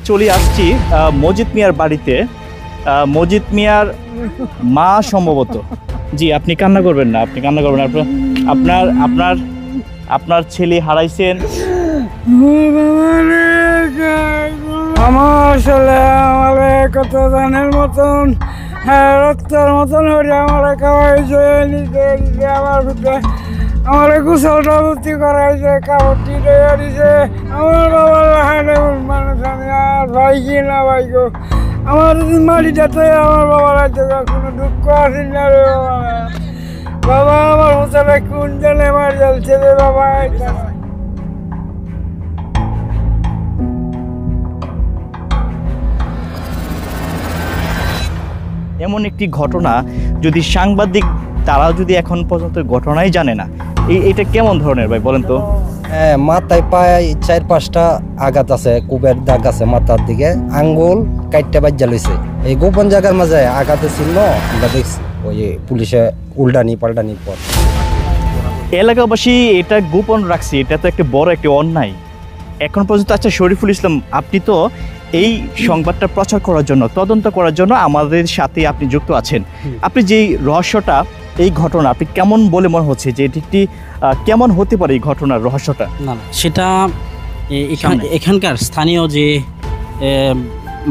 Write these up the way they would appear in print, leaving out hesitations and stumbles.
চলে আসছি মজিদ মিয়ার বাড়িতে। মজিদ মিয়ার মা সম্ভবত। জি, আপনি কান্না করবেন না, আপনি কান্না করবেন না। আপনার আপনার আপনার ছেলে হারাইছেন। আমার ছেলে আমারে কত ধানের মতন রক্তের মতন হয়ে আমার খাওয়াইছে, নিজে নিজে আমার ভিতরে আমার গোসলটা ভর্তি করাইছে, কাপড়টি দিয়ে দিছে। আমার বাবার হাতে মানুষ আমি আর ভাই কি না ভাই গো, আমার মাটিটাতে আমার বাবার হাতে কোনো দুঃখ আসেন না রে বাবা। বাবা আমার হোটেলে কোন জেলে মার জ্বলছে রে বাবা। এমন একটি ঘটনা যদি সাংবাদিক তারা যদি এখন পর্যন্ত ঘটনাই জানে না, এটা কেমন ধরনের ভাই বলেন তো? হ্যাঁ, মাথায় পায়ে 4-5টা আঘাত আছে, কুবের দাগ আছে মাথার দিকে, আঙ্গুল কাইটটা বাজ্যা লইছে। এই গোপন জায়গার মাঝে আঘাতে ছিল, আমরা দেখছি ওই পুলিশে উল্টানি পাল্টানির পর। এলাকাবাসী এটা গোপন রাখছে, এটা তো একটা বড় একটা অন্যায় এখন পর্যন্ত। আচ্ছা শরীফুল ইসলাম, আপনি তো এই সংবাদটা প্রচার করার জন্য, তদন্ত করার জন্য আমাদের সাথে আপনি যুক্ত আছেন। আপনি যেই রহস্যটা, এই ঘটনা আপনি কেমন বলে মনে হচ্ছে যে এটি একটি কেমন হতে পারে এই ঘটনার রহস্যটা? না, সেটা এখানকার স্থানীয় যে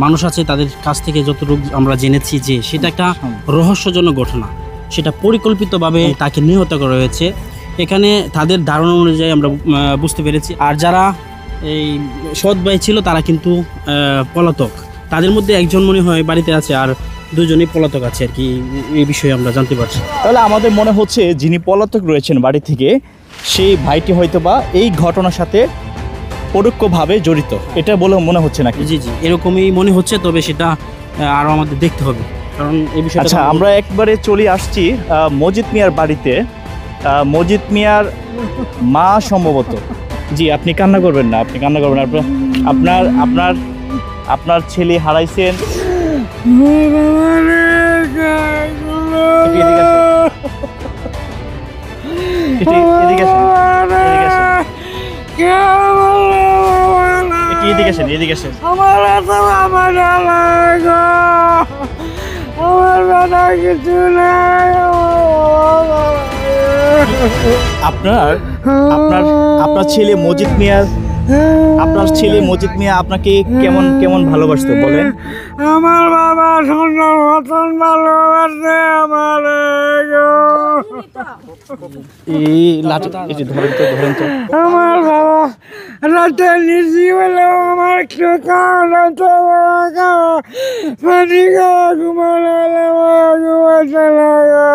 মানুষ আছে তাদের কাছ থেকে যতটুকু আমরা জেনেছি যে সেটা একটা রহস্যজনক ঘটনা, সেটা পরিকল্পিতভাবে তাকে নিহত করা হয়েছে। এখানে তাদের ধারণা অনুযায়ী আমরা বুঝতে পেরেছি। আর যারা এই সৎ ভাই ছিল তারা কিন্তু পলাতক, তাদের মধ্যে একজন মনে হয় বাড়িতে আছে আর দুজনেই পলাতক আছে আর কি, এই বিষয়ে আমরা জানতে পারছি। তাহলে আমাদের মনে হচ্ছে যিনি পলাতক রয়েছেন বাড়ি থেকে, সেই ভাইটি হয়তোবা এই ঘটনার সাথে পরোক্ষভাবে জড়িত, এটা বলে মনে হচ্ছে নাকি? জি জি, এরকমই মনে হচ্ছে, তবে সেটা আরও আমাদের দেখতে হবে, কারণ এই বিষয়টা। আচ্ছা, আমরা একবারে চলে আসছি মজিদ মিয়ার বাড়িতে। মজিদ মিয়ার মা সম্ভবত। জি, আপনি কান্না করবেন না, আপনি কান্না করবেন না। আপনার আপনার আপনার ছেলে হারাইছেন। আপনার আপনার আপনার ছেলে মজিদ মিয়ার, আপনার ছেলে মজিদ মিয়া আপনাকে কেমন কেমন ভালোবাসতো বলেন? আমার বাবা সুন্দর মতন ভালোবাসে আমার। এই লাঠিটা এই ধরেন তো, ধরেন তো। আমার বাবা রাতে নিজি বলে আমার ঘুমানো ঘুমাতে লাগা।